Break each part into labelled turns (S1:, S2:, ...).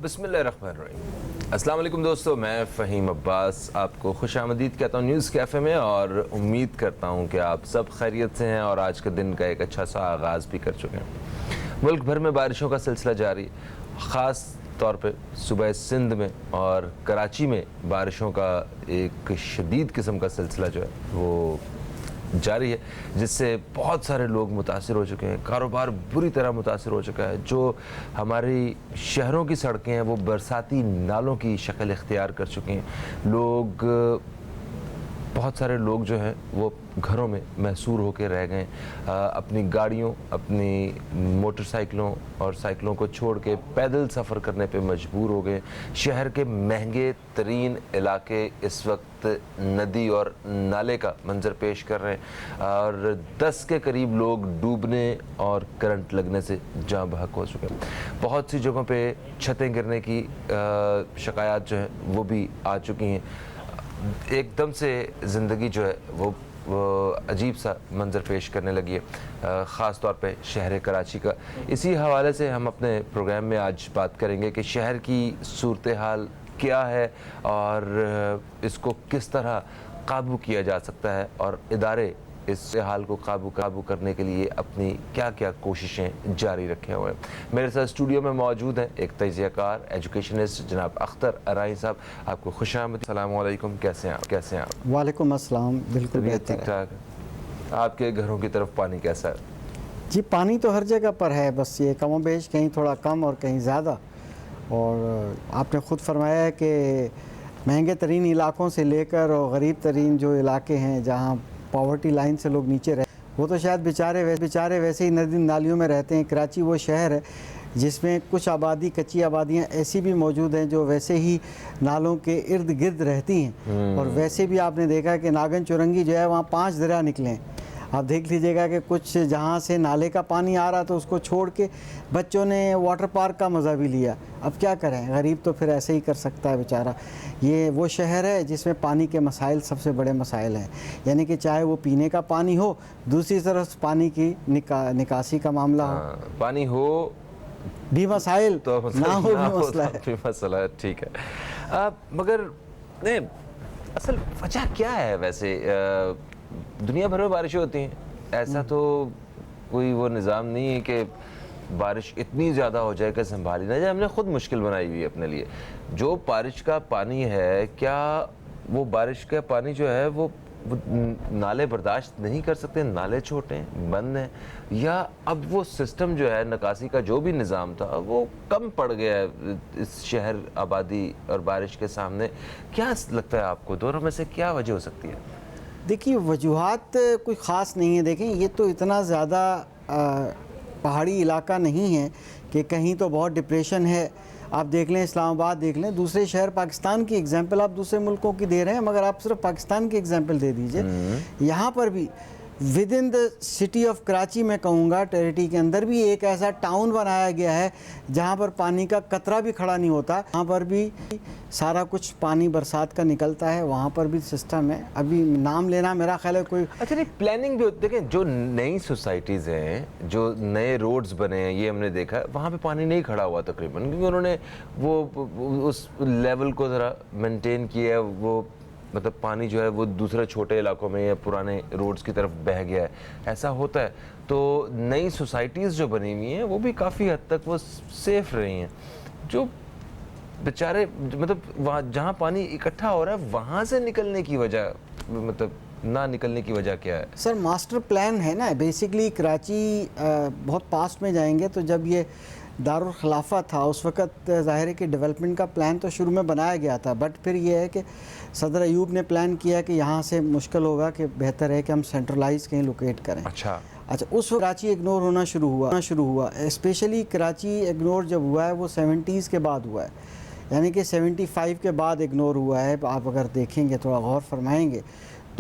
S1: बिस्मिल्लाहिर्रहमानिर्रहीम। अस्सलाम वालेकुम दोस्तों, मैं फ़हीम अब्बास आपको खुशामदीद कहता हूँ न्यूज़ कैफ़े में, और उम्मीद करता हूँ कि आप सब खैरियत से हैं और आज के दिन का एक अच्छा सा आगाज़ भी कर चुके हैं। मुल्क भर में बारिशों का सिलसिला जारी, ख़ास तौर पे सूबे सिंध में और कराची में बारिशों का एक शदीद किस्म का सिलसिला जो है वो जारी है, जिससे बहुत सारे लोग मुतासिर हो चुके हैं। कारोबार बुरी तरह मुतासिर हो चुका है। जो हमारी शहरों की सड़कें हैं वो बरसाती नालों की शक्ल इख्तियार कर चुकी हैं। बहुत सारे लोग जो हैं वो घरों में महसूर होकर रह गए, अपनी गाड़ियों, अपनी मोटरसाइकिलों और साइकिलों को छोड़ के पैदल सफ़र करने पे मजबूर हो गए। शहर के महंगे तरीन इलाके इस वक्त नदी और नाले का मंजर पेश कर रहे हैं, और 10 के करीब लोग डूबने और करंट लगने से जाँ बहक हो चुके हैं। बहुत सी जगहों पे छतें गिरने की शिकायत जो है वो भी आ चुकी हैं। एकदम से ज़िंदगी जो है वो अजीब सा मंज़र पेश करने लगी है, ख़ास तौर पे शहर कराची का। इसी हवाले से हम अपने प्रोग्राम में आज बात करेंगे कि शहर की सूरत हाल क्या है और इसको किस तरह काबू किया जा सकता है, और इदारे इस हाल को काबू करने के लिए अपनी क्या क्या कोशिशें जारी रखे हुए हैं। मेरे साथ स्टूडियो में मौजूद हैं एक तजियाकार एजुकेशनिस्ट जनाब अख्तर अराई साहब। आपको खुशामदीद। अस्सलाम वालेकुम, कैसे हैं आप?
S2: वालेकुम अस्सलाम। बिल्कुल
S1: ठीक ठाक है। आपके घरों की तरफ पानी कैसा है?
S2: जी, पानी तो हर जगह पर है, बस ये कम बेश, कहीं थोड़ा कम और कहीं ज़्यादा। और आपने ख़ुद फरमाया है कि महंगे तरीन इलाकों से लेकर और गरीब तरीन जो इलाके हैं जहाँ पॉवर्टी लाइन से लोग नीचे रहे, वो तो शायद बेचारे वैसे ही नदी नालियों में रहते हैं। कराची वो शहर है जिसमें कुछ आबादी, कच्ची आबादियाँ ऐसी भी मौजूद हैं जो वैसे ही नालों के इर्द गिर्द रहती हैं। और वैसे भी आपने देखा कि नागन चुरंगी जो है वहाँ 5 दरिया निकले हैं। आप देख लीजिएगा कि कुछ जहाँ से नाले का पानी आ रहा तो उसको छोड़ के बच्चों ने वाटर पार्क का मज़ा भी लिया। अब क्या करें, गरीब तो फिर ऐसे ही कर सकता है बेचारा। ये वो शहर है जिसमें पानी के मसाइल सबसे बड़े मसाइल हैं, यानी कि चाहे वो पीने का पानी हो, दूसरी तरफ पानी की निकासी का मामला हो।
S1: पानी हो
S2: भी मसाइल तो ना हो भी
S1: मसला है। ठीक है, मगर नहीं, असल वजह क्या है वैसे? दुनिया भर में बारिशें होती हैं, ऐसा तो कोई वो निज़ाम नहीं है कि बारिश इतनी ज़्यादा हो जाए कि संभाली ना जाए। हमने ख़ुद मुश्किल बनाई हुई है अपने लिए। जो बारिश का पानी है, क्या वो बारिश का पानी जो है वो नाले बर्दाश्त नहीं कर सकते, नाले छोटे हैं, बंद हैं, या अब वो सिस्टम जो है निकासी का जो भी निज़ाम था वो कम पड़ गया है इस शहर आबादी और बारिश के सामने? क्या लगता है आपको, दोनों में से क्या वजह हो सकती है?
S2: देखिए, वजूहात कोई ख़ास नहीं है। देखें, ये तो इतना ज़्यादा पहाड़ी इलाका नहीं है कि कहीं तो बहुत डिप्रेशन है। आप देख लें, इस्लामाबाद देख लें, दूसरे शहर, पाकिस्तान की एग्जांपल आप दूसरे मुल्कों की दे रहे हैं, मगर आप सिर्फ पाकिस्तान की एग्जांपल दे दीजिए। यहाँ पर भी with in the city of Karachi, मैं कहूँगा टेरिटरी के अंदर भी एक ऐसा टाउन बनाया गया है जहाँ पर पानी का कतरा भी खड़ा नहीं होता। वहाँ पर भी सारा कुछ पानी बरसात का निकलता है, वहाँ पर भी सिस्टम है। अभी नाम लेना मेरा ख्याल है कोई
S1: अच्छा नहीं, प्लानिंग भी होती है। देखें, जो नई सोसाइटीज़ हैं, जो नए रोड्स बने हैं, ये हमने देखा है, वहाँ पे पानी नहीं खड़ा हुआ तकरीबन, क्योंकि उन्होंने वो उस लेवल को ज़रा मेंटेन किया है। वो मतलब पानी जो है वो दूसरे छोटे इलाकों में या पुराने रोड्स की तरफ बह गया है, ऐसा होता है। तो नई सोसाइटीज़ जो बनी हुई हैं वो भी काफ़ी हद तक वो सेफ़ रही हैं। जो बेचारे मतलब वहाँ जहाँ पानी इकट्ठा हो रहा है वहाँ से निकलने की वजह, मतलब ना निकलने की वजह क्या है?
S2: सर, मास्टर प्लान है ना बेसिकली। कराची बहुत पास्ट में जाएंगे तो जब ये दारुल खिलाफा था उस वक़्त ज़ाहिर है कि डेवलपमेंट का प्लान तो शुरू में बनाया गया था, बट फिर ये है कि सदर अयूब ने प्लान किया कि यहाँ से मुश्किल होगा, कि बेहतर है कि हम सेंट्रलाइज कहीं लोकेट करें।
S1: अच्छा,
S2: उस वक्त कराची इग्नोर होना शुरू हुआ। स्पेशली कराची इग्नोर जब हुआ है वो 70s के बाद हुआ है, यानी कि 75 के बाद इग्नोर हुआ है। आप अगर देखेंगे, थोड़ा गौर फरमाएंगे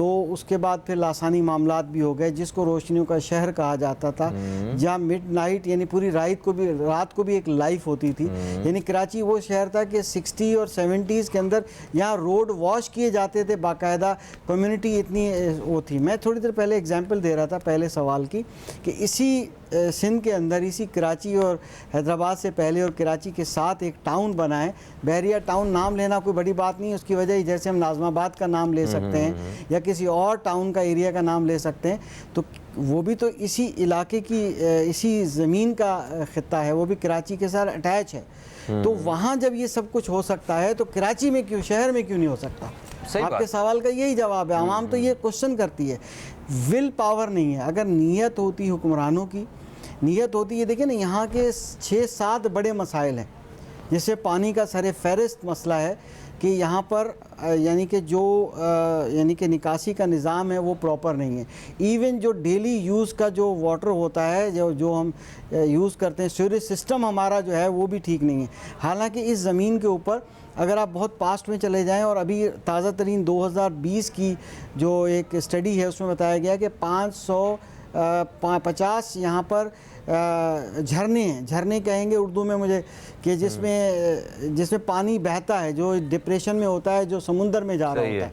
S2: तो उसके बाद फिर लासानी मामलात भी हो गए, जिसको रोशनियों का शहर कहा जाता था, जहाँ मिडनाइट यानी पूरी रात को भी एक लाइफ होती थी। यानी कराची वो शहर था कि 60 और 70s के अंदर यहाँ रोड वॉश किए जाते थे बाकायदा, कम्युनिटी इतनी वो थी। मैं थोड़ी देर पहले एग्जांपल दे रहा था पहले सवाल की कि इसी सिंध के अंदर, इसी कराची और हैदराबाद से पहले और कराची के साथ एक टाउन बना है, बहरिया टाउन। नाम लेना कोई बड़ी बात नहीं है, उसकी वजह जैसे हम नाज़माबाद का नाम ले सकते हैं या किसी और टाउन का एरिया का नाम ले सकते हैं, तो वो भी तो इसी इलाके की इसी ज़मीन का ख़ित्ता है, वो भी कराची के साथ अटैच है। तो वहाँ जब ये सब कुछ हो सकता है तो कराची में क्यों, शहर में क्यों नहीं हो सकता? आपके सवाल का यही जवाब है। आवाम तो ये क्वेश्चन करती है, विल पावर नहीं है। अगर नीयत होती हुक्मरानों की, नीयत होती है, देखिए ना यहाँ के 6-7 बड़े मसाइल हैं, जैसे पानी का सरे फहरिस्त मसला है कि यहाँ पर यानी कि जो यानी कि निकासी का निज़ाम है वो प्रॉपर नहीं है। इवन जो डेली यूज़ का जो वाटर होता है, जो हम यूज़ करते हैं, सीवरेज सिस्टम हमारा जो है वो भी ठीक नहीं है। हालांकि इस ज़मीन के ऊपर अगर आप बहुत पास्ट में चले जाएं, और अभी ताज़ा तरीन 2020 की जो एक स्टडी है उसमें बताया गया कि 550 यहाँ पर झरने हैं, झरने कहेंगे उर्दू में मुझे, कि जिसमें पानी बहता है, जो डिप्रेशन में होता है, जो समुंदर में जा रहा होता है,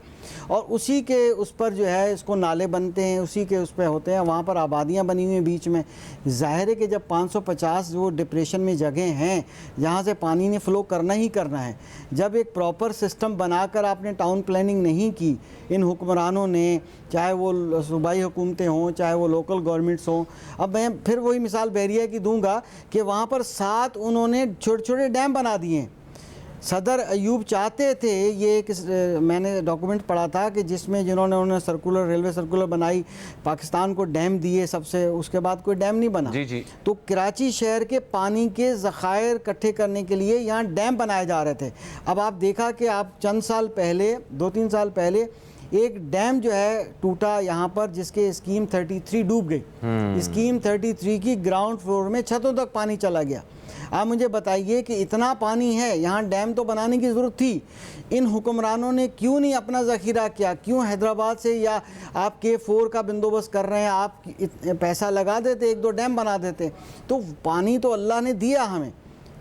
S2: और उसी के उस पर जो है इसको नाले बनते हैं, उसी के उस पर होते हैं, वहाँ पर आबादियाँ बनी हुई हैं बीच में। ज़ाहिर है कि जब 550 वो डिप्रेशन में जगह हैं जहाँ से पानी ने फ़्लो करना ही करना है, जब एक प्रॉपर सिस्टम बनाकर आपने टाउन प्लानिंग नहीं की इन हुक्मरानों ने, चाहे वो सूबाई हुकूमतें हों, चाहे वो लोकल गवर्नमेंट्स हों। अब मैं फिर वही मिसाल बहरिया की दूंगा कि वहाँ पर 7 उन्होंने छोटे छोटे डैम बना दिए हैं। सदर अयूब चाहते थे, ये मैंने डॉक्यूमेंट पढ़ा था कि जिसमें उन्होंने सर्कुलर, रेलवे सर्कुलर बनाई, पाकिस्तान को डैम दिए सबसे, उसके बाद कोई डैम नहीं बना।
S1: जी।
S2: तो कराची शहर के पानी के ज़खायर इकट्ठे करने के लिए यहाँ डैम बनाए जा रहे थे। अब आप देखा कि आप चंद साल पहले, 2-3 साल पहले एक डैम जो है टूटा यहाँ पर, जिसके स्कीम 33 डूब गई। स्कीम 33 की ग्राउंड फ्लोर में छतों तक पानी चला गया। आप मुझे बताइए कि इतना पानी है, यहाँ डैम तो बनाने की ज़रूरत थी, इन हुक्मरानों ने क्यों नहीं अपना ज़ख़ीरा किया? क्यों हैदराबाद से या आप K4 का बंदोबस्त कर रहे हैं, आप पैसा लगा देते, 1-2 डैम बना देते। तो पानी तो अल्लाह ने दिया हमें,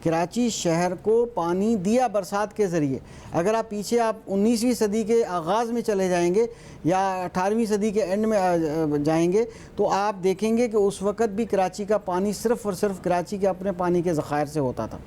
S2: कराची शहर को पानी दिया बरसात के ज़रिए। अगर आप पीछे आप 19वीं सदी के आगाज़ में चले जाएंगे या 18वीं सदी के एंड में जाएंगे तो आप देखेंगे कि उस वक़्त भी कराची का पानी सिर्फ़ और सिर्फ कराची के अपने पानी के ज़ख़ायर से होता था।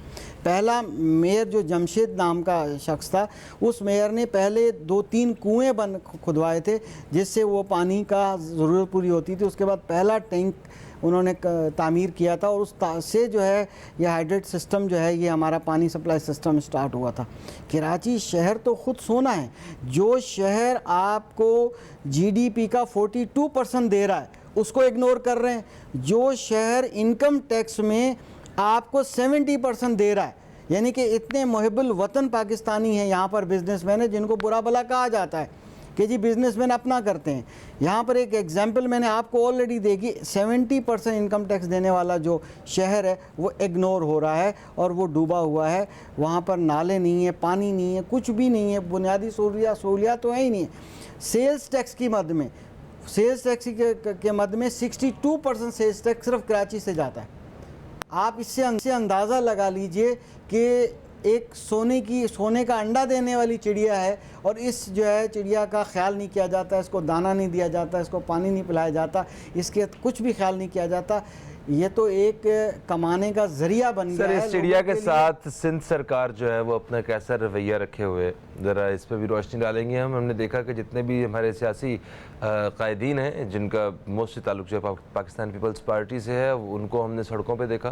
S2: पहला मेयर जो जमशेद नाम का शख्स था, उस मेयर ने पहले 2-3 कुएँ खुदवाए थे जिससे वो पानी का ज़रूरत पूरी होती थी। उसके बाद पहला टैंक उन्होंने तामीर किया था, और उस से जो है ये हाइड्रेट सिस्टम जो है, ये हमारा पानी सप्लाई सिस्टम स्टार्ट हुआ था। कराची शहर तो ख़ुद सोना है। जो शहर आपको GDP का 42% दे रहा है उसको इग्नोर कर रहे हैं। जो शहर इनकम टैक्स में आपको 70% दे रहा है, यानी कि इतने मुहिब्बुल वतन पाकिस्तानी हैं यहाँ पर, बिजनेसमैन है जिनको बुरा भला कहा जाता है कि जी बिजनेसमैन अपना करते हैं। यहाँ पर एक एग्जांपल मैंने आपको ऑलरेडी देखी, 70% इनकम टैक्स देने वाला जो शहर है वो इग्नोर हो रहा है और वो डूबा हुआ है। वहाँ पर नाले नहीं है, पानी नहीं है, कुछ भी नहीं है, बुनियादी सहूलियात तो है ही नहीं है। सेल्स टैक्स की मद में, सेल्स टैक्स के मद में 62% सेल्स टैक्स सिर्फ कराची से जाता है। आप इससे अंदाज़ा लगा लीजिए कि एक सोने का अंडा देने वाली चिड़िया है, और इस जो है चिड़िया का ख्याल नहीं किया जाता, इसको दाना नहीं दिया जाता, इसको पानी नहीं पिलाया जाता, इसके कुछ भी ख्याल नहीं किया जाता। ये तो एक कमाने का जरिया बन गया है।
S1: सर, इस चिड़िया के साथ सिंध सरकार जो है वो अपना कैसा रवैया रखे हुए, ज़रा इस पर भी रोशनी डालेंगे हम। हमने देखा कि जितने भी हमारे सियासी कायदीन हैं जिनका मोस्टली ताल्लुक जो है पाकिस्तान पीपल्स पार्टी से है, उनको हमने सड़कों पे देखा।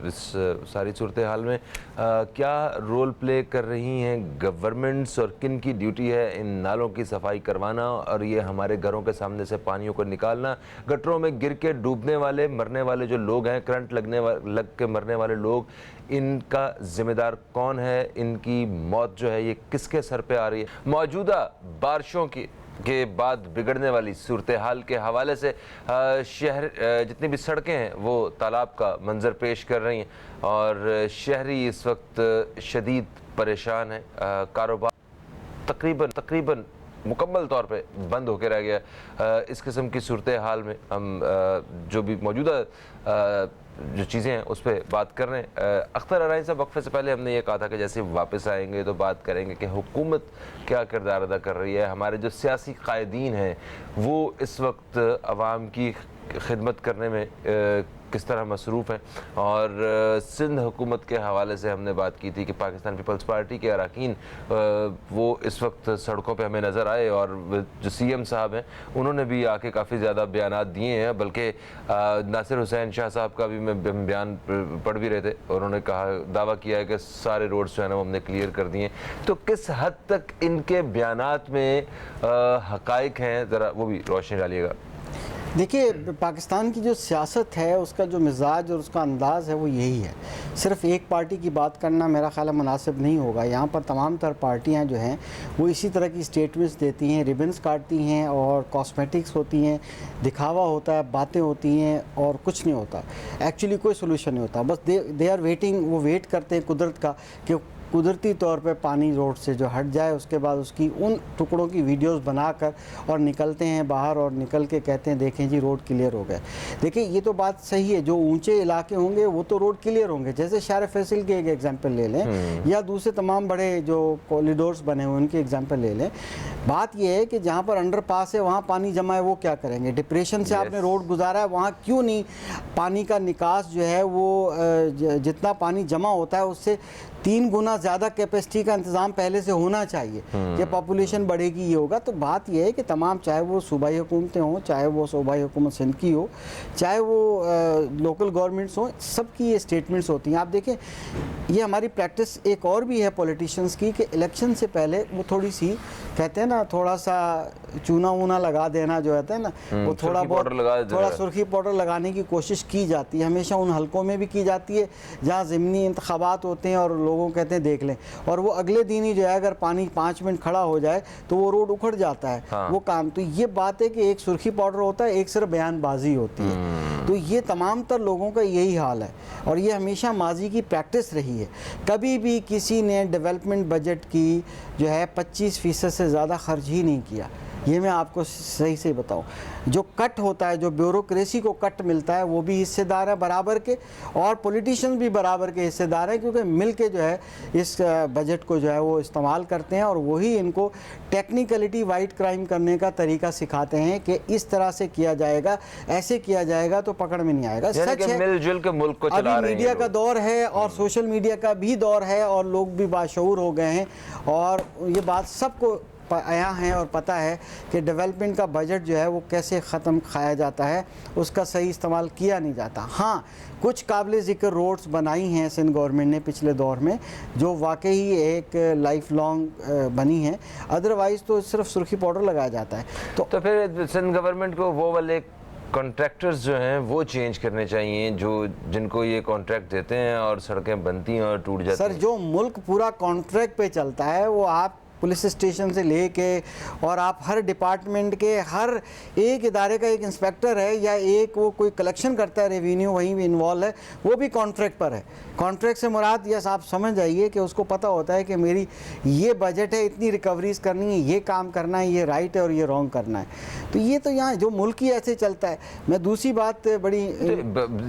S1: इस सारी सूरत हाल में क्या रोल प्ले कर रही हैं गवर्नमेंट्स, और किन की ड्यूटी है इन नालों की सफाई करवाना और ये हमारे घरों के सामने से पानियों को निकालना? गटरों में गिर के डूबने वाले, मरने वाले जो लोग हैं, करंट लग के मरने वाले लोग, इनका जिम्मेदार कौन है? इनकी मौत जो है ये किसके सर पे आ रही है? मौजूदा बारिशों के बाद बिगड़ने वाली सूरत हाल के हवाले से शहर जितनी भी सड़कें हैं वो तालाब का मंजर पेश कर रही हैं, और शहरी इस वक्त शदीद परेशान है। कारोबार तकरीबन मुकम्मल तौर पे बंद होकर रह गया। इस किस्म की सूरत हाल में हम जो भी मौजूदा जो चीज़ें हैं उस पर बात कर रहे हैं। अख्तर अराइन साहब, वक्फे से पहले हमने ये कहा था कि जैसे वापस आएंगे तो बात करेंगे कि हुकूमत क्या किरदार अदा कर रही है, हमारे जो सियासी कायदीन हैं वो इस वक्त आवाम की खिदमत करने में किस तरह मसरूफ़ हैं। और सिंध हुकूमत के हवाले से हमने बात की थी कि पाकिस्तान पीपल्स पार्टी के अरकान वो इस वक्त सड़कों पे हमें नज़र आए, और जो CM साहब हैं उन्होंने भी आके काफ़ी ज़्यादा बयानात दिए हैं। बल्कि नासिर हुसैन शाह साहब का भी मैं बयान पढ़ भी रहे थे, उन्होंने कहा, दावा किया है कि सारे रोड्स जो है ना वो हमने क्लियर कर दिए। तो किस हद तक इनके बयानात में हक़ाइक़ हैं, ज़रा वो भी रोशनी डालिएगा।
S2: देखिए, पाकिस्तान की जो सियासत है उसका जो मिजाज और उसका अंदाज़ है वो यही है। सिर्फ एक पार्टी की बात करना मेरा ख्याल है मुनासिब नहीं होगा। यहाँ पर तमाम तर पार्टियाँ जो हैं वो इसी तरह की स्टेटमेंट्स देती हैं, रिबन्स काटती हैं और कॉस्मेटिक्स होती हैं, दिखावा होता है, बातें होती हैं और कुछ नहीं होता। एक्चुअली कोई सोल्यूशन नहीं होता। बस दे आर वेटिंग, वो वेट करते हैं कुदरत का कि कुदरती तौर पे पानी रोड से जो हट जाए, उसके बाद उसकी उन टुकड़ों की वीडियोस बनाकर और निकलते हैं बाहर और निकल के कहते हैं देखें जी रोड क्लियर हो गया। देखिए, ये तो बात सही है, जो ऊंचे इलाके होंगे वो तो रोड क्लियर होंगे, जैसे शार फैसल के एक एग्जांपल ले लें या दूसरे तमाम बड़े जो कॉरिडोर्स बने हुए उनके एग्जांपल ले लें। बात यह है कि जहाँ पर अंडरपास है वहाँ पानी जमा है, वो क्या करेंगे? डिप्रेशन से आपने रोड गुजारा है, वहाँ क्यों नहीं पानी का निकास जो है वो जितना पानी जमा होता है उससे 3 गुना ज़्यादा कैपेसिटी का इंतज़ाम पहले से होना चाहिए कि पॉपुलेशन बढ़ेगी, ये होगा। तो बात यह है कि तमाम, चाहे वो सूबाई हुकूमतें हों, चाहे वो सूबाई हुकूमत सिंध की हो, चाहे वो लोकल गवर्नमेंट्स हों, सबकी ये स्टेटमेंट्स होती हैं। आप देखें, ये हमारी प्रैक्टिस एक और भी है पॉलिटिशियंस की कि इलेक्शन से पहले वो थोड़ी सी कहते हैं ना, थोड़ा सा चूना वूना लगा देना जो होता है ना, वो थोड़ा बहुत थोड़ा सुर्खी पाउडर लगाने की कोशिश की जाती है। हमेशा उन हलकों में भी की जाती है जहाँ ज़िमनी इंतखाबात होते हैं और लोगों कहते हैं देख लें, और वो अगले दिन ही जो है अगर पानी 5 मिनट खड़ा हो जाए तो वो रोड उखड़ जाता है। हाँ। वो काम तो ये बात है कि एक सुर्खी पाउडर होता है, एक सिर्फ बयानबाजी होती है। तो ये तमाम तर लोगों का यही हाल है और ये हमेशा माजी की प्रैक्टिस रही है। कभी भी किसी ने डेवलपमेंट बजट की जो है 25% से ज़्यादा खर्च ही नहीं किया। ये मैं आपको सही से बताऊं, जो कट होता है, जो ब्यूरोक्रेसी को कट मिलता है, वो भी हिस्सेदार है बराबर के, और पॉलिटिशियंस भी बराबर के हिस्सेदार हैं, क्योंकि मिल के जो है इस बजट को जो है वो इस्तेमाल करते हैं और वही इनको टेक्निकलिटी वाइट क्राइम करने का तरीका सिखाते हैं कि इस तरह से किया जाएगा, ऐसे किया जाएगा तो पकड़ में नहीं आएगा। सच है,
S1: मिलजुल के मुल्क को चला रहे हैं।
S2: अभी मीडिया का दौर है और सोशल मीडिया का भी दौर है और लोग भी बाशऊर हो गए हैं और ये बात सबको आया है और पता है कि डेवलपमेंट का बजट जो है वो कैसे ख़त्म खाया जाता है, उसका सही इस्तेमाल किया नहीं जाता। हाँ, कुछ काबिल ज़िक्र रोड्स बनाई हैं सिंध गवर्नमेंट ने पिछले दौर में जो वाकई एक लाइफ लॉन्ग बनी हैं, अदरवाइज़ तो सिर्फ सुर्खी पाउडर लगाया जाता है। तो
S1: फिर सिंध गवर्नमेंट को वो वाले कॉन्ट्रैक्टर्स जो हैं वो चेंज करने चाहिए जो जिनको ये कॉन्ट्रैक्ट देते हैं और सड़कें बनती हैं और टूट जाती हैं।
S2: सर, जो मुल्क पूरा कॉन्ट्रैक्ट पे चलता है वो आप पुलिस स्टेशन से लेके और आप हर डिपार्टमेंट के हर एक इदारे का एक इंस्पेक्टर है या एक वो कोई कलेक्शन करता है रेवेन्यू, वहीं भी इन्वॉल्व है, वो भी कॉन्ट्रैक्ट पर है। कॉन्ट्रैक्ट से मुराद यस आप समझ जाइए कि उसको पता होता है कि मेरी ये बजट है, इतनी रिकवरीज करनी है, ये काम करना है, ये राइट है और ये रॉन्ग करना है। तो ये तो यहाँ जो मुल्क ही ऐसे चलता है। मैं दूसरी बात बड़ी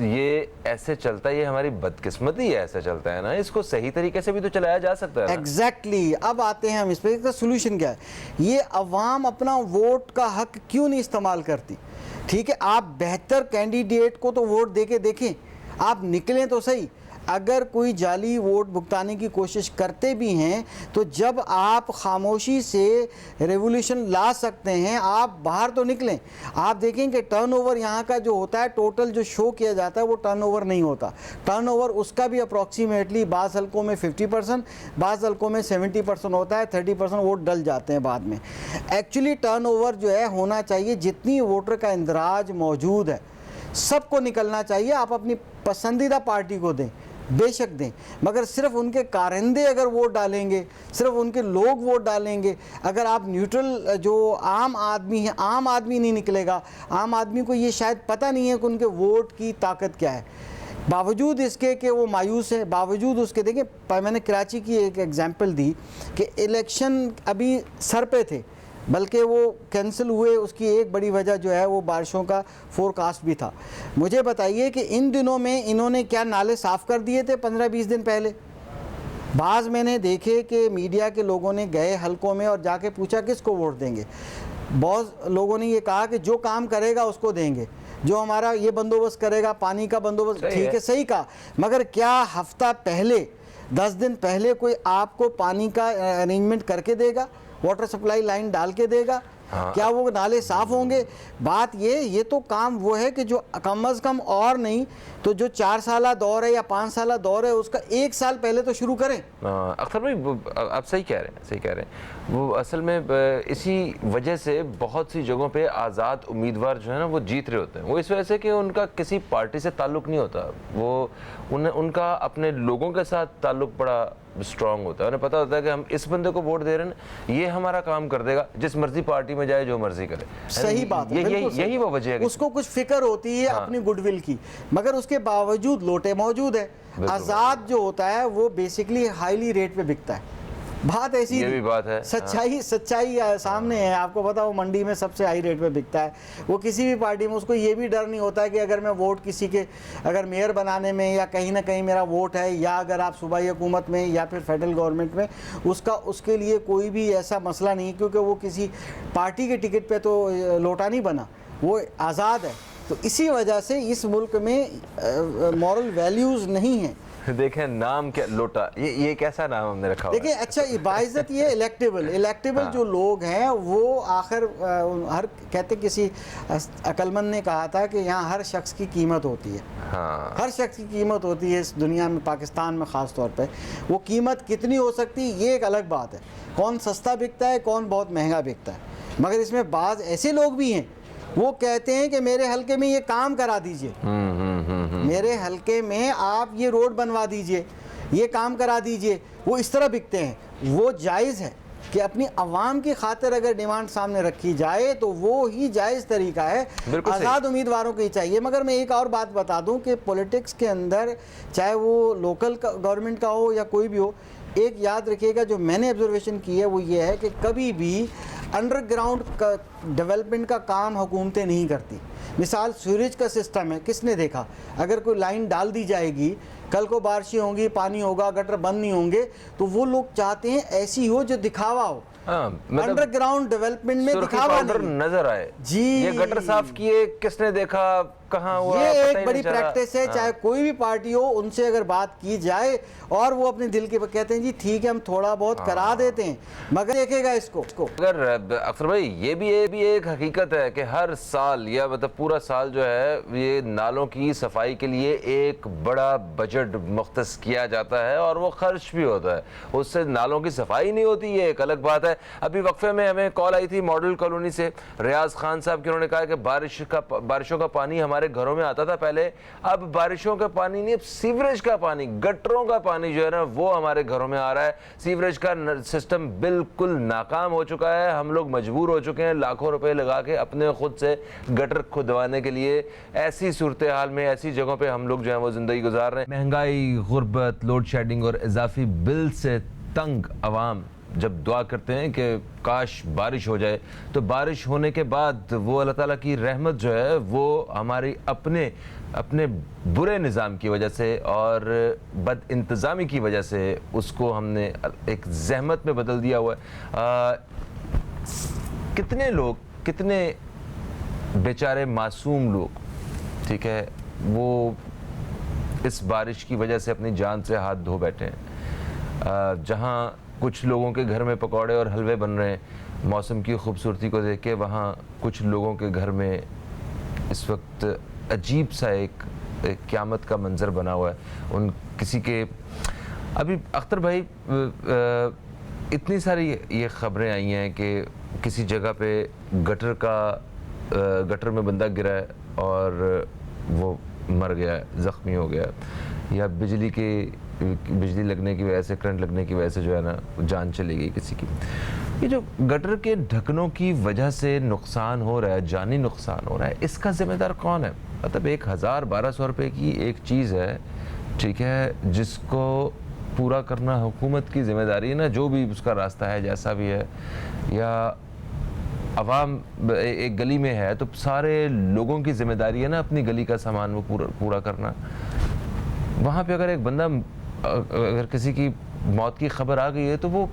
S1: ये ऐसे चलता है, ये हमारी बदकिस्मती है, ऐसा चलता है ना, इसको सही तरीके से भी तो चलाया जा सकता है।
S2: एग्जैक्टली। अब आते हैं हम इस पर, इसका सोल्यूशन क्या है? ये अवाम अपना वोट का हक क्यों नहीं इस्तेमाल करती? ठीक है, आप बेहतर कैंडिडेट को तो वोट देके देखें, आप निकलें तो सही। अगर कोई जाली वोट भुगताने की कोशिश करते भी हैं तो जब आप खामोशी से रेवोल्यूशन ला सकते हैं, आप बाहर तो निकलें। आप देखें कि टर्नओवर यहाँ का जो होता है, टोटल जो शो किया जाता है वो टर्नओवर नहीं होता। टर्नओवर उसका भी अप्रॉक्सीमेटली बाज़ हल्कों में 50%, बाज़ हल्कों में 70% होता है, 30% वोट डल जाते हैं बाद में। एक्चुअली टर्नओवर जो है होना चाहिए, जितनी वोटर का इंदराज मौजूद है सबको निकलना चाहिए। आप अपनी पसंदीदा पार्टी को दें, बेशक दें, मगर सिर्फ उनके कारिंदे अगर वोट डालेंगे, सिर्फ उनके लोग वोट डालेंगे, अगर आप न्यूट्रल जो आम आदमी है, आम आदमी नहीं निकलेगा। आम आदमी को ये शायद पता नहीं है कि उनके वोट की ताकत क्या है, बावजूद इसके कि वो मायूस है, बावजूद उसके। देखिए, मैंने कराची की एक एग्जांपल दी कि इलेक्शन अभी सर पे थे, बल्कि वो कैंसिल हुए, उसकी एक बड़ी वजह जो है वो बारिशों का फोरकास्ट भी था। मुझे बताइए कि इन दिनों में इन्होंने क्या नाले साफ़ कर दिए थे 15-20 दिन पहले? बाज़ मैंने देखे कि मीडिया के लोगों ने गए हलकों में और जाके पूछा किसको वोट देंगे। बहुत लोगों ने ये कहा कि जो काम करेगा उसको देंगे, जो हमारा ये बंदोबस्त करेगा, पानी का बंदोबस्त। ठीक है, सही कहा, मगर क्या हफ्ता पहले 10 दिन पहले कोई आपको पानी का अरेंजमेंट करके देगा, वाटर सप्लाई लाइन डाल के देगा?
S1: हाँ।
S2: क्या वो नाले साफ होंगे? बात ये तो काम वो है कि जो कम अज़ कम और नहीं तो जो 4 साला दौर है या 5 साला दौर है उसका 1 साल पहले तो शुरू करें।
S1: अख्तर भाई आप सही कह रहे हैं, सही कह रहे हैं। वो असल में इसी वजह से बहुत सी जगहों पे आज़ाद उम्मीदवार जो है ना वो जीत रहे होते हैं। वो इस वजह से कि उनका किसी पार्टी से ताल्लुक़ नहीं होता, वो उनका अपने लोगों के साथ ताल्लुक़ बड़ा स्ट्रांग होता है। उन्हें पता होता है कि हम इस बंदे को वोट दे रहे हैं, ये हमारा काम कर देगा, जिस मर्जी पार्टी में जाए जो मर्जी करे।
S2: सही बात है,
S1: यही वो वजह है।
S2: उसको कुछ फिक्र होती है अपनी गुडविल की, मगर उसके बावजूद लोटे मौजूद है। आज़ाद जो होता है वो बेसिकली हाईली रेट पे बिकता है। बात ऐसी,
S1: ये भी बात है,
S2: सच्चाई सामने है। आपको पता वो मंडी में सबसे हाई रेट पे बिकता है। वो किसी भी पार्टी में, उसको ये भी डर नहीं होता है कि अगर मैं वोट किसी के अगर मेयर बनाने में या कहीं ना कहीं मेरा वोट है, या अगर आप सूबाई हुकूमत में या फिर फेडरल गवर्नमेंट में, उसके लिए कोई भी ऐसा मसला नहीं, क्योंकि वो किसी पार्टी के टिकट पे तो लोटा नहीं बना, वो आज़ाद है। तो इसी वजह से इस मुल्क में मॉरल वैल्यूज़ नहीं है।
S1: देखें नाम क्या, लोटा, ये कैसा नाम हमने रखा हुआ है।
S2: देखिए अच्छा, बाइज़्ज़त ये इलेक्टेबल
S1: हाँ।
S2: जो लोग हैं वो आखिर हर कहते, किसी अक्लमंद ने कहा था कि यहाँ हर शख्स की कीमत होती है।
S1: हाँ।
S2: हर शख्स की कीमत होती है इस दुनिया में, पाकिस्तान में ख़ास तौर पे। वो कीमत कितनी हो सकती है ये एक अलग बात है, कौन सस्ता बिकता है, कौन बहुत महंगा बिकता है। मगर इसमें बाज़ ऐसे लोग भी हैं वो कहते हैं कि मेरे हलके में ये काम करा दीजिए, मेरे हलके में आप ये रोड बनवा दीजिए, ये काम करा दीजिए। वो इस तरह बिकते हैं। वो जायज़ है कि अपनी आवाम की खातिर अगर डिमांड सामने रखी जाए तो वो ही जायज़ तरीका है। आज़ाद उम्मीदवारों को ही चाहिए। मगर मैं एक और बात बता दूं कि पॉलिटिक्स के अंदर, चाहे वो लोकल गवर्नमेंट का हो या कोई भी हो, एक याद रखिएगा, जो मैंने ऑब्जर्वेशन की है वो ये है कि कभी भी अंडरग्राउंड का डेवलपमेंट का काम हुकूमतें नहीं करती। मिसाल सीवरेज का सिस्टम है, किसने देखा? अगर कोई लाइन डाल दी जाएगी, कल को बारिशें होंगी, पानी होगा, गटर बंद नहीं होंगे, तो वो लोग चाहते हैं ऐसी हो जो दिखावा हो। अंडरग्राउंड डेवलपमेंट में दिखावा नहीं
S1: नजर आए
S2: जी।
S1: ये गटर साफ किए, किसने देखा, कहाँ हुआ,
S2: ये एक बड़ी प्रैक्टिस है। चाहे कोई भी पार्टी हो, उनसे अगर बात की जाए और वो अपने दिल के कहते हैं जी ठीक है हम थोड़ा बहुत करा देते हैं, मगर देखेगा इसको।
S1: अगर अख्तर भाई ये भी एक हकीकत है कि हर साल या मतलब पूरा साल जो है ये नालों की सफाई के लिए एक बड़ा बजट मुख्तस किया जाता है और वो खर्च भी होता है, उससे नालों की सफाई नहीं होती, ये एक अलग बात है। अभी वक्फे में हमें कॉल आई थी मॉडल कॉलोनी से, रियाज खान साहब की, उन्होंने कहा कि बारिशों का पानी हमारे घरों में आता था पहले, अब बारिशों का पानी नहीं, अब सीवरेज का पानी, गटरों का पानी जो है ना वो हमारे घरों में आ रहा है। सीवरेज का सिस्टम बिल्कुल नाकाम हो चुका है, हम लोग मजबूर हो चुके हैं लाखों रुपए लगा के अपने खुद से गटर खुदवाने के लिए। ऐसी सूरत हाल में, ऐसी जगहों पे हम लोग जो है वो जिंदगी गुजार रहे हैं। महंगाई, गुर्बत, लोड शेडिंग और इजाफी बिल से तंग अवाम जब दुआ करते हैं कि काश बारिश हो जाए, तो बारिश होने के बाद वो अल्लाह ताला की रहमत जो है वो हमारी अपने बुरे निज़ाम की वजह से और बद इंतज़ामी की वजह से उसको हमने एक जहमत में बदल दिया हुआ है। कितने लोग, कितने बेचारे मासूम लोग, ठीक है, वो इस बारिश की वजह से अपनी जान से हाथ धो बैठे हैं। जहाँ कुछ लोगों के घर में पकौड़े और हलवे बन रहे हैं मौसम की खूबसूरती को देख के, वहाँ कुछ लोगों के घर में इस वक्त अजीब सा एक क़यामत का मंज़र बना हुआ है। उन किसी के अभी अख्तर भाई इतनी सारी ये ख़बरें आई हैं कि किसी जगह पे गटर में बंदा गिरा है और वो मर गया है, ज़ख्मी हो गया, या बिजली लगने की वजह से, करंट लगने की वजह से जो है ना जान चली गई किसी की। ये जो गटर के ढक्कनों की वजह से नुकसान हो रहा है, जानी नुकसान हो रहा है, इसका ज़िम्मेदार कौन है? मतलब 1000-1200 रुपये की एक चीज़ है, ठीक है, जिसको पूरा करना हुकूमत की ज़िम्मेदारी है ना, जो भी उसका रास्ता है, जैसा भी है, या आवाम एक गली में है तो सारे लोगों की जिम्मेदारी है ना अपनी गली का सामान वो पूरा करना। वहाँ पे अगर एक बंदा, अगर किसी की मौत की खबर आ गई है तो वो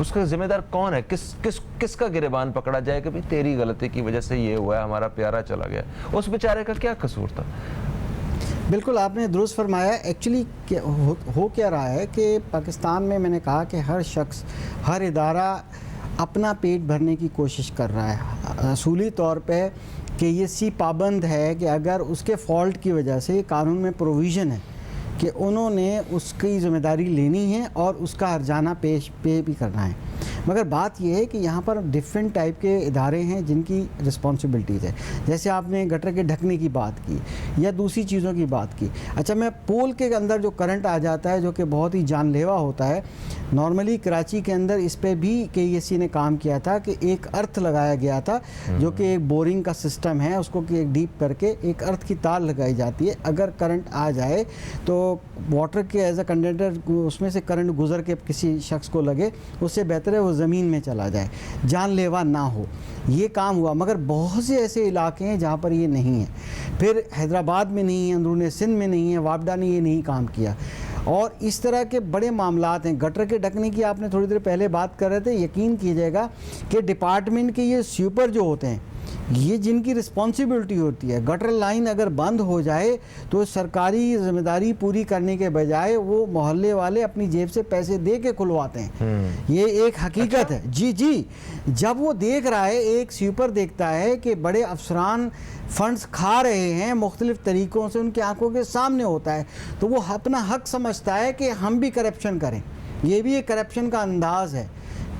S1: उसका जिम्मेदार कौन है? किसका गिरेबान पकड़ा जाए कि भाई तेरी गलती की वजह से ये हुआ है, हमारा प्यारा चला गया। उस बेचारे का क्या कसूर था?
S2: बिल्कुल आपने दुरुस्त फरमाया। एक्चुअली हो क्या रहा है कि पाकिस्तान में मैंने कहा कि हर शख्स, हर इदारा अपना पेट भरने की कोशिश कर रहा है असूली तौर पे कि ये सी पाबंद है कि अगर उसके फॉल्ट की वजह से कानून में प्रोविज़न है कि उन्होंने उसकी ज़िम्मेदारी लेनी है और उसका हर्जाना पे भी करना है। मगर बात यह है कि यहाँ पर डिफरेंट टाइप के इदारे हैं जिनकी रिस्पॉन्सिबिलिटीज़ है। जैसे आपने गटर के ढकने की बात की या दूसरी चीज़ों की बात की। अच्छा, मैं पोल के अंदर जो करंट आ जाता है जो कि बहुत ही जानलेवा होता है, नॉर्मली कराची के अंदर इस पर भी KESC ने काम किया था कि एक अर्थ लगाया गया था जो कि एक बोरिंग का सिस्टम है, उसको कि एक डीप करके एक अर्थ की तार लगाई जाती है। अगर करंट आ जाए तो वाटर के एज अ कंडक्टर उसमें से करंट गुजर के किसी शख्स को लगे, उससे बेहतर है वो ज़मीन में चला जाए, जानलेवा ना हो। ये काम हुआ। मगर बहुत से ऐसे इलाके हैं जहाँ पर ये नहीं है। फिर हैदराबाद में नहीं है, अंदरूनी सिंध में नहीं है, वापडा ने ये नहीं काम किया। और इस तरह के बड़े मामलात हैं। गटर के ढकने की आपने थोड़ी देर पहले बात कर रहे थे। यकीन कीजिएगा कि डिपार्टमेंट के ये स्वीपर जो होते हैं, ये जिनकी रिस्पॉन्सिबिलिटी होती है, गटर लाइन अगर बंद हो जाए तो सरकारी जिम्मेदारी पूरी करने के बजाय वो मोहल्ले वाले अपनी जेब से पैसे दे के खुलवाते हैं। ये एक हकीकत है। जी, जब वो देख रहा है, एक स्वीपर देखता है कि बड़े अफसरान फंड्स खा रहे हैं मुख्तलिफ तरीक़ों से, उनकी आंखों के सामने होता है, तो वो अपना हक समझता है कि हम भी करप्शन करें। ये भी एक करप्शन का अंदाज़ है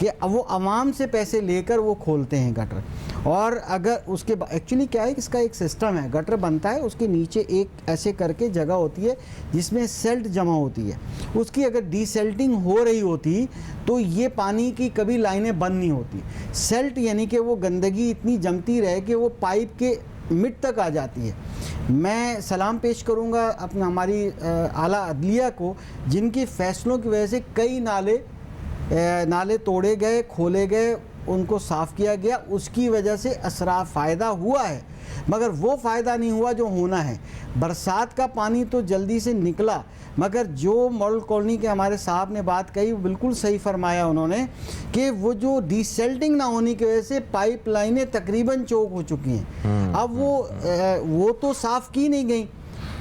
S2: कि वो आवाम से पैसे लेकर वो खोलते हैं गटर। और अगर उसके एक्चुअली क्या है, इसका एक सिस्टम है। गटर बनता है, उसके नीचे एक ऐसे करके जगह होती है जिसमें सेल्ट जमा होती है। उसकी अगर डीसेल्टिंग हो रही होती तो ये पानी की कभी लाइनें बंद नहीं होती। सेल्ट यानी कि वो गंदगी इतनी जमती रहे कि वो पाइप के मिड तक आ जाती है। मैं सलाम पेश करूँगा अपना हमारी आला अदलिया को, जिनके फ़ैसलों की वजह से कई नाले तोड़े गए, खोले गए, उनको साफ़ किया गया। उसकी वजह से असरा फ़ायदा हुआ है, मगर वो फ़ायदा नहीं हुआ जो होना है। बरसात का पानी तो जल्दी से निकला, मगर जो मॉडल कॉलोनी के हमारे साहब ने बात कही बिल्कुल सही फरमाया उन्होंने कि वो जो डीसेल्टिंग ना होने की वजह से पाइप लाइनें तकरीबन चौक हो चुकी हैं। अब वो तो साफ़ की नहीं गई,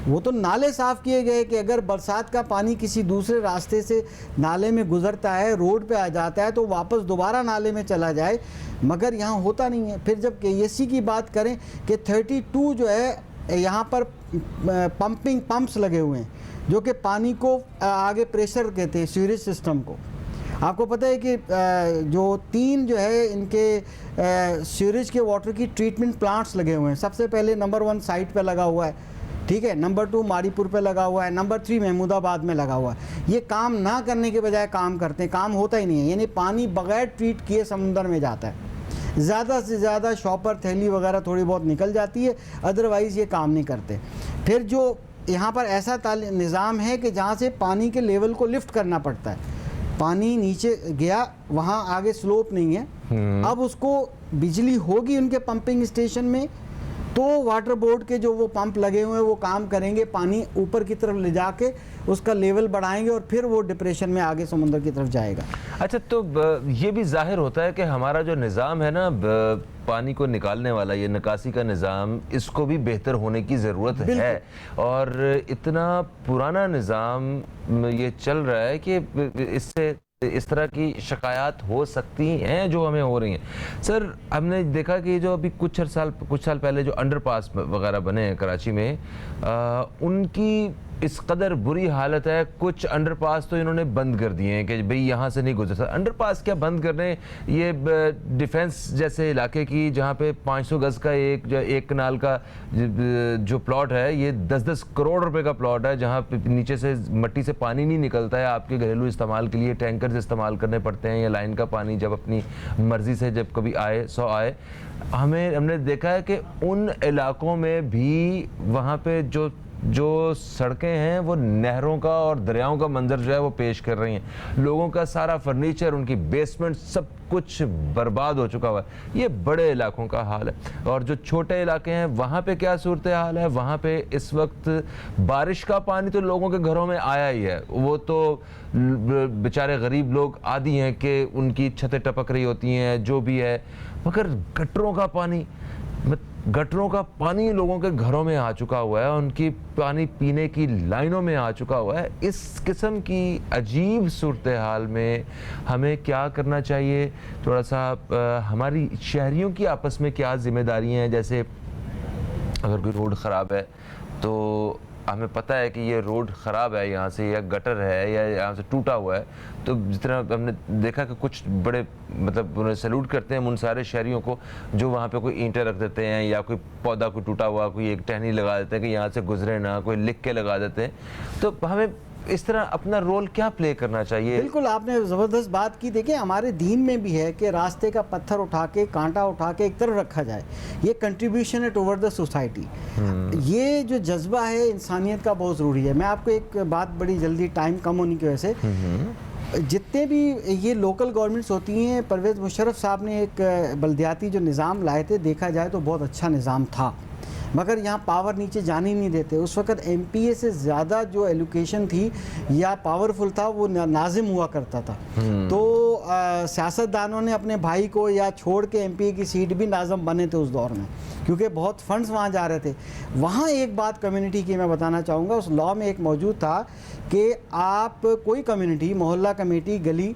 S2: वो तो नाले साफ़ किए गए कि अगर बरसात का पानी किसी दूसरे रास्ते से नाले में गुज़रता है, रोड पे आ जाता है, तो वापस दोबारा नाले में चला जाए। मगर यहाँ होता नहीं है। फिर जब KESC की बात करें कि 32 जो है यहाँ पर पंप्स लगे हुए हैं जो कि पानी को आगे प्रेशर कहते हैं, सीवरेज सिस्टम को। आपको पता है कि जो 3 जो है इनके सीवरेज के वाटर की ट्रीटमेंट प्लांट्स लगे हुए हैं। सबसे पहले नंबर 1 साइट पे लगा हुआ है, ठीक है, नंबर 2 मारीपुर पे लगा हुआ है, नंबर 3 महमूदाबाद में लगा हुआ है। ये काम ना करने के बजाय काम करते हैं, काम होता ही नहीं है। यानी पानी बगैर ट्रीट किए समुंदर में जाता है। ज़्यादा से ज़्यादा शॉपर, थैली वगैरह थोड़ी बहुत निकल जाती है, अदरवाइज़ ये काम नहीं करते। फिर जो यहाँ पर ऐसा निज़ाम है कि जहाँ से पानी के लेवल को लिफ्ट करना पड़ता है। पानी नीचे गया, वहाँ आगे स्लोप नहीं है। अब उसको बिजली होगी उनके पंपिंग स्टेशन में, तो वाटर बोर्ड के जो वो पंप लगे हुए हैं वो काम करेंगे, पानी ऊपर की तरफ ले जाके उसका लेवल बढ़ाएंगे और फिर वो डिप्रेशन में आगे समुद्र की तरफ जाएगा।
S1: अच्छा, तो ये भी जाहिर होता है कि हमारा जो निज़ाम है ना पानी को निकालने वाला, ये निकासी का निज़ाम, इसको भी बेहतर होने की ज़रूरत है। और इतना पुराना निज़ाम ये चल रहा है कि इससे इस तरह की शिकायत हो सकती हैं जो हमें हो रही हैं। सर, हमने देखा कि जो अभी कुछ साल पहले जो अंडरपास वगैरह बने हैं कराची में, उनकी इस कदर बुरी हालत है। कुछ अंडरपास तो इन्होंने बंद कर दिए हैं कि भाई यहाँ से नहीं गुजर सकता। अंडरपास क्या बंद करने, ये डिफेंस जैसे इलाके की जहाँ पे 500 गज का एक कनाल का जो प्लॉट है, ये 10-10 करोड़ रुपए का प्लॉट है, जहाँ पे नीचे से मट्टी से पानी नहीं निकलता है। आपके घरेलू इस्तेमाल के लिए टैंकर्स इस्तेमाल करने पड़ते हैं, या लाइन का पानी जब अपनी मर्जी से जब कभी आए सो आए। हमने देखा है कि उन इलाकों में भी वहाँ पे जो जो सड़कें हैं वो नहरों का और दरियाओं का मंजर जो है वो पेश कर रही हैं। लोगों का सारा फर्नीचर, उनकी बेसमेंट, सब कुछ बर्बाद हो चुका हुआ है। ये बड़े इलाकों का हाल है। और जो छोटे इलाके हैं वहाँ पे क्या सूरत हाल है? वहाँ पे इस वक्त बारिश का पानी तो लोगों के घरों में आया ही है। वो तो बेचारे गरीब लोग आदी हैं कि उनकी छतें टपक रही होती हैं, जो भी है, मगर गटरों का पानी लोगों के घरों में आ चुका हुआ है, उनकी पानी पीने की लाइनों में आ चुका हुआ है। इस किस्म की अजीब सूरत हाल में हमें क्या करना चाहिए? थोड़ा सा हमारी शहरियों की आपस में क्या जिम्मेदारियां हैं? जैसे अगर कोई रोड ख़राब है तो हमें पता है कि ये रोड ख़राब है, यहाँ से, या गटर है, या यहाँ से टूटा हुआ है, तो जिस तरह हमने देखा कि कुछ बड़े मतलब उन्हें सैल्यूट करते हैं उन सारे शहरियों को जो वहाँ पे कोई ईंटें रख देते हैं, या कोई पौधा कोई टूटा हुआ, कोई एक टहनी लगा देते हैं कि यहाँ से गुजरे ना, कोई लिख के लगा देते हैं। तो हमें इस तरह अपना रोल क्या प्ले करना चाहिए?
S2: बिल्कुल, आपने ज़बरदस्त बात की। देखिए, हमारे दीन में भी है कि रास्ते का पत्थर उठा के, कांटा उठा के एक तरफ रखा जाए। ये कंट्रीब्यूशन है टुवर्ड द सोसाइटी। ये जो जज्बा है इंसानियत का बहुत ज़रूरी है। मैं आपको एक बात, बड़ी जल्दी, टाइम कम होने की वजह से, जितने भी ये लोकल गवर्नमेंट्स होती हैं, परवेज़ मुशर्रफ साहब ने एक बल्दियाती जो निज़ाम लाए थे, देखा जाए तो बहुत अच्छा निज़ाम था, मगर यहाँ पावर नीचे जाने नहीं देते। उस वक़्त एमपीए से ज़्यादा जो एलोकेशन थी या पावरफुल था वो नाजिम हुआ करता था। तो सियासतदानों ने अपने भाई को या छोड़ के एमपीए की सीट भी नाज़िम बने थे उस दौर में, क्योंकि बहुत फंड्स वहाँ जा रहे थे। वहाँ एक बात कम्युनिटी की मैं बताना चाहूँगा, उस लॉ में एक मौजूद था कि आप कोई कम्युनिटी, मोहल्ला कमेटी, गली,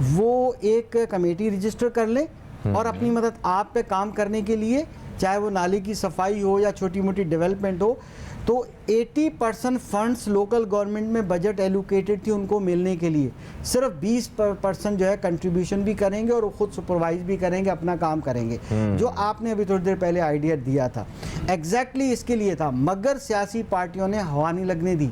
S2: वो एक कमेटी रजिस्टर कर ले और अपनी मदद आप पे काम करने के लिए, चाहे वो नाली की सफाई हो या छोटी मोटी डेवलपमेंट हो, तो 80% फंड्स लोकल गवर्नमेंट में बजट एलोकेटेड थी उनको मिलने के लिए। सिर्फ 20% जो है कंट्रीब्यूशन भी करेंगे और खुद सुपरवाइज भी करेंगे, अपना काम करेंगे। जो आपने अभी थोड़ी देर पहले आइडिया दिया था, एग्जैक्टली इसके लिए था, मगर सियासी पार्टियों ने हवा नहीं लगने दी।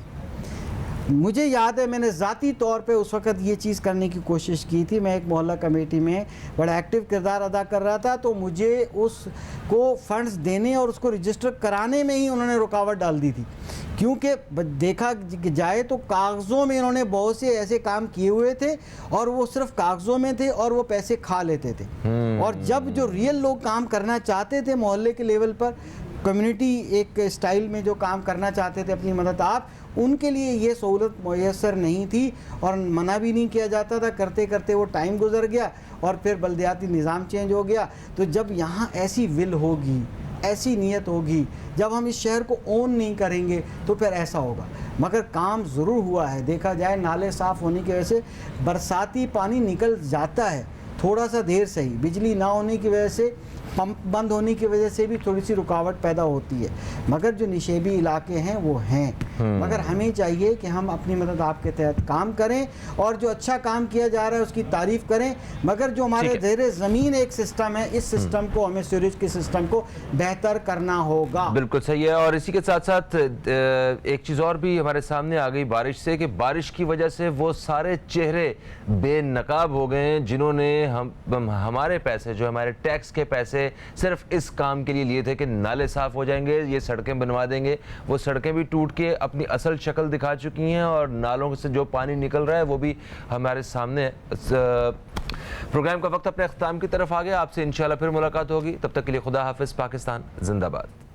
S2: मुझे याद है, मैंने ज़ाती तौर पे उस वक़्त ये चीज़ करने की कोशिश की थी। मैं एक मोहल्ला कमेटी में बड़ा एक्टिव किरदार अदा कर रहा था, तो मुझे उसको फंड्स देने और उसको रजिस्टर कराने में ही उन्होंने रुकावट डाल दी थी, क्योंकि देखा जाए तो कागज़ों में इन्होंने बहुत से ऐसे काम किए हुए थे और वो सिर्फ कागज़ों में थे और वो पैसे खा लेते थे। और जब जो रियल लोग काम करना चाहते थे मोहल्ले के लेवल पर, कम्युनिटी एक स्टाइल में जो काम करना चाहते थे अपनी मदद आप, उनके लिए ये सहूलत मुयस्सर नहीं थी और मना भी नहीं किया जाता था। करते करते वो टाइम गुजर गया और फिर बल्दियाती निज़ाम चेंज हो गया। तो जब यहाँ ऐसी विल होगी, ऐसी नीयत होगी, जब हम इस शहर को ओन नहीं करेंगे तो फिर ऐसा होगा। मगर काम ज़रूर हुआ है। देखा जाए, नाले साफ़ होने की वजह से बरसाती पानी निकल जाता है, थोड़ा सा देर से ही। बिजली ना होने की वजह से, पंप बंद होने की वजह से भी थोड़ी सी रुकावट पैदा होती है। मगर जो निशेबी इलाके हैं वो हैं। मगर हमें चाहिए कि हम अपनी मदद आपके तहत काम करें और जो अच्छा काम किया जा रहा है उसकी तारीफ़ करें। मगर जो हमारे ज़ेरे ज़मीन एक सिस्टम है, इस सिस्टम को, हमें सीवरेज के सिस्टम को बेहतर करना होगा।
S1: बिल्कुल सही है। और इसी के साथ साथ एक चीज़ और भी हमारे सामने आ गई बारिश से, कि बारिश की वजह से वो सारे चेहरे बेनकाब हो गए हैं जिन्होंने हमारे पैसे, जो हमारे टैक्स के पैसे सिर्फ इस काम के लिए लिए थे कि नाले साफ हो जाएंगे, ये सड़कें बनवा देंगे। वो सड़कें भी टूट के अपनी असल शक्ल दिखा चुकी हैं और नालों से जो पानी निकल रहा है वो भी हमारे सामने है। प्रोग्राम का वक्त अपने अख्ताम की तरफ आ गया। आपसे इंशाल्लाह फिर मुलाकात होगी। तब तक के लिए खुदा हाफिज़। पाकिस्तान जिंदाबाद।